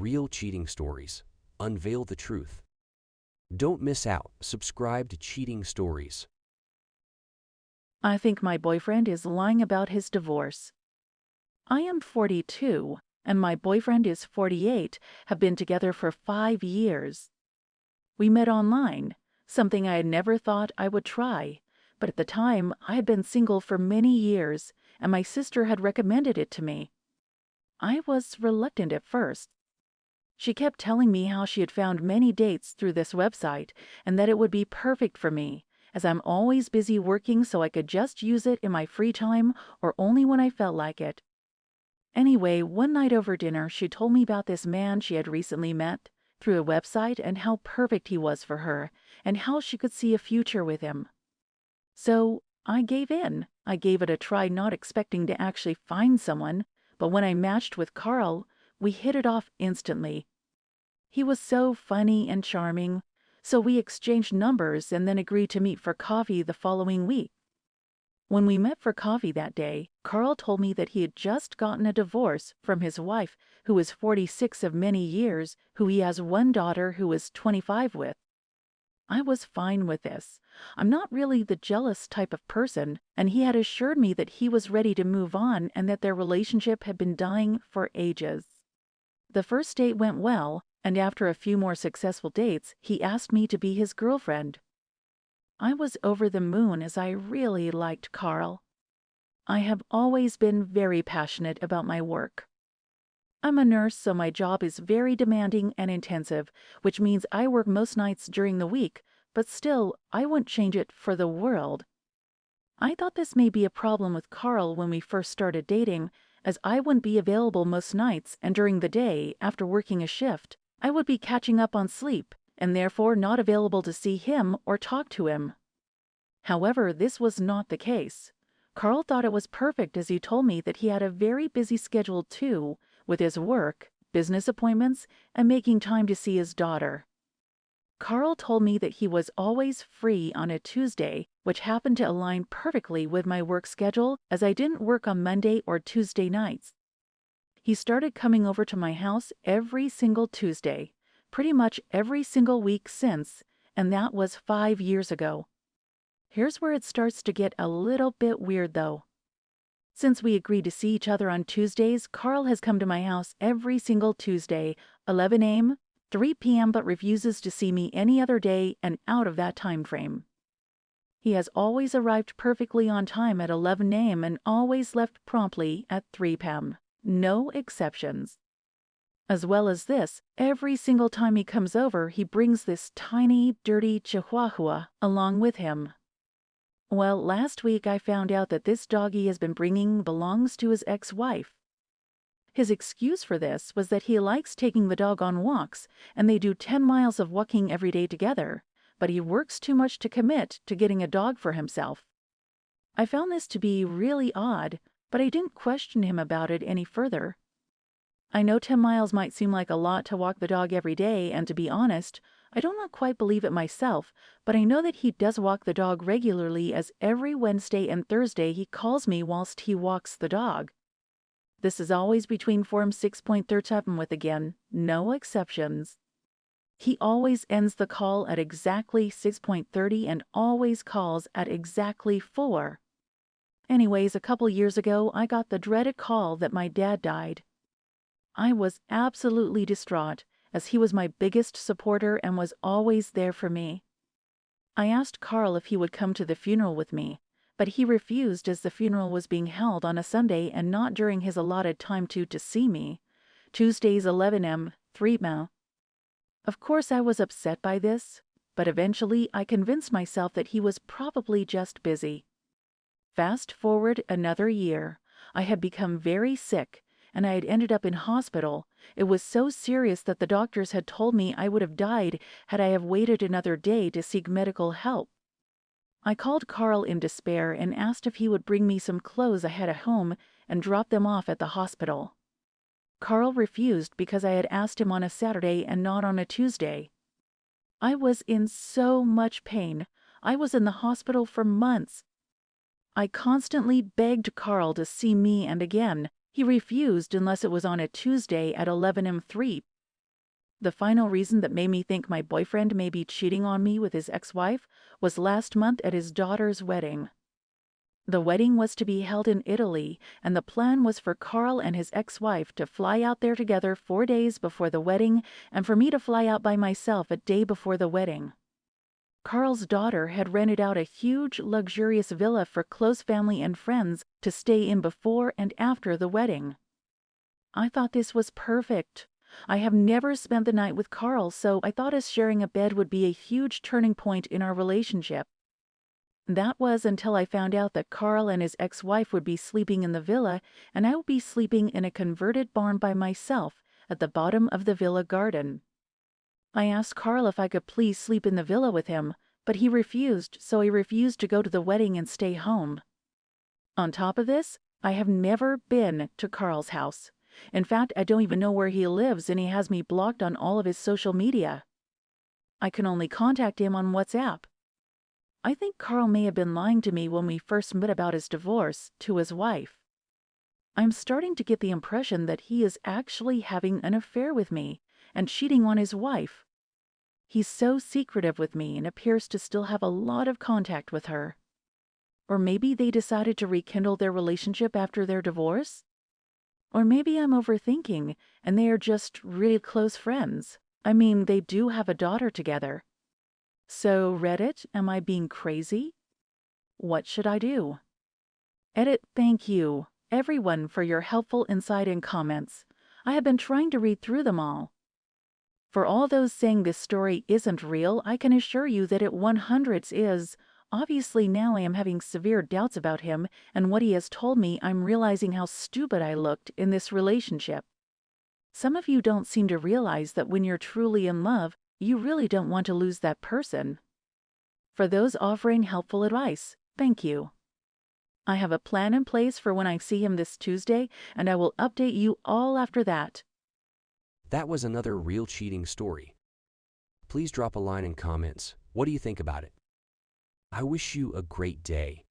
real cheating stories. Unveil the truth. Don't miss out. Subscribe to Cheating Stories. I think my boyfriend is lying about his divorce. I am 42, and my boyfriend is 48, have been together for 5 years. We met online, something I had never thought I would try, but at the time I had been single for many years, and my sister had recommended it to me. I was reluctant at first. She kept telling me how she had found many dates through this website and that it would be perfect for me, as I'm always busy working, so I could just use it in my free time or only when I felt like it. Anyway, one night over dinner, she told me about this man she had recently met through a website and how perfect he was for her and how she could see a future with him. So I gave in. I gave it a try, not expecting to actually find someone, but when I matched with Carl, we hit it off instantly. He was so funny and charming, so we exchanged numbers and then agreed to meet for coffee the following week. When we met for coffee that day, Carl told me that he had just gotten a divorce from his wife, who was 46 of many years, who he has one daughter who is 25 with. I was fine with this. I'm not really the jealous type of person, and he had assured me that he was ready to move on and that their relationship had been dying for ages. The first date went well, and after a few more successful dates, he asked me to be his girlfriend. I was over the moon as I really liked Carl. I have always been very passionate about my work. I'm a nurse, so my job is very demanding and intensive, which means I work most nights during the week, but still, I wouldn't change it for the world. I thought this may be a problem with Carl when we first started dating, as I wouldn't be available most nights, and during the day, after working a shift, I would be catching up on sleep, and therefore not available to see him or talk to him. However, this was not the case. Carl thought it was perfect, as he told me that he had a very busy schedule too, with his work, business appointments, and making time to see his daughter. Carl told me that he was always free on a Tuesday, which happened to align perfectly with my work schedule, as I didn't work on Monday or Tuesday nights. He started coming over to my house every single Tuesday, pretty much every single week since, and that was 5 years ago. Here's where it starts to get a little bit weird, though. Since we agreed to see each other on Tuesdays, Carl has come to my house every single Tuesday, 11 a.m., 3 p.m., but refuses to see me any other day and out of that time frame. He has always arrived perfectly on time at 11 a.m. and always left promptly at 3 p.m. No exceptions. As well as this, every single time he comes over, he brings this tiny, dirty chihuahua along with him. Well, last week I found out that this dog he has been bringing belongs to his ex-wife. His excuse for this was that he likes taking the dog on walks, and they do 10 miles of walking every day together, but he works too much to commit to getting a dog for himself. I found this to be really odd, but I didn't question him about it any further. I know 10 miles might seem like a lot to walk the dog every day, and to be honest, I do not quite believe it myself, but I know that he does walk the dog regularly, as every Wednesday and Thursday he calls me whilst he walks the dog. This is always between form 6.37 with again, no exceptions. He always ends the call at exactly 6.30 and always calls at exactly 4. Anyways, a couple years ago, I got the dreaded call that my dad died. I was absolutely distraught, as he was my biggest supporter and was always there for me. I asked Carl if he would come to the funeral with me, but he refused, as the funeral was being held on a Sunday and not during his allotted time to see me. Tuesdays 11 a.m., 3 p.m. Of course I was upset by this, but eventually I convinced myself that he was probably just busy. Fast forward another year. I had become very sick, and I had ended up in hospital. It was so serious that the doctors had told me I would have died had I have waited another day to seek medical help. I called Carl in despair and asked if he would bring me some clothes I had at home and drop them off at the hospital. Carl refused because I had asked him on a Saturday and not on a Tuesday. I was in so much pain. I was in the hospital for months. I constantly begged Carl to see me, and again, he refused unless it was on a Tuesday at 11 a.m. 3. The final reason that made me think my boyfriend may be cheating on me with his ex-wife was last month at his daughter's wedding. The wedding was to be held in Italy, and the plan was for Carl and his ex-wife to fly out there together 4 days before the wedding and for me to fly out by myself a day before the wedding. Carl's daughter had rented out a huge, luxurious villa for close family and friends to stay in before and after the wedding. I thought this was perfect. I have never spent the night with Carl, so I thought us sharing a bed would be a huge turning point in our relationship. That was until I found out that Carl and his ex-wife would be sleeping in the villa, and I would be sleeping in a converted barn by myself at the bottom of the villa garden. I asked Carl if I could please sleep in the villa with him, but he refused, so I refused to go to the wedding and stay home. On top of this, I have never been to Carl's house. In fact, I don't even know where he lives, and he has me blocked on all of his social media. I can only contact him on WhatsApp. I think Carl may have been lying to me when we first met about his divorce to his wife. I'm starting to get the impression that he is actually having an affair with me and cheating on his wife. He's so secretive with me and appears to still have a lot of contact with her. Or maybe they decided to rekindle their relationship after their divorce? Or maybe I'm overthinking and they are just really close friends. I mean, they do have a daughter together. So, Reddit, am I being crazy? What should I do? Edit, thank you, everyone, for your helpful insight and comments. I have been trying to read through them all. For all those saying this story isn't real, I can assure you that it 100% is. Obviously, now I am having severe doubts about him, and what he has told me, I'm realizing how stupid I looked in this relationship. Some of you don't seem to realize that when you're truly in love, you really don't want to lose that person. For those offering helpful advice, thank you. I have a plan in place for when I see him this Tuesday, and I will update you all after that. That was another real cheating story. Please drop a line in comments. What do you think about it? I wish you a great day.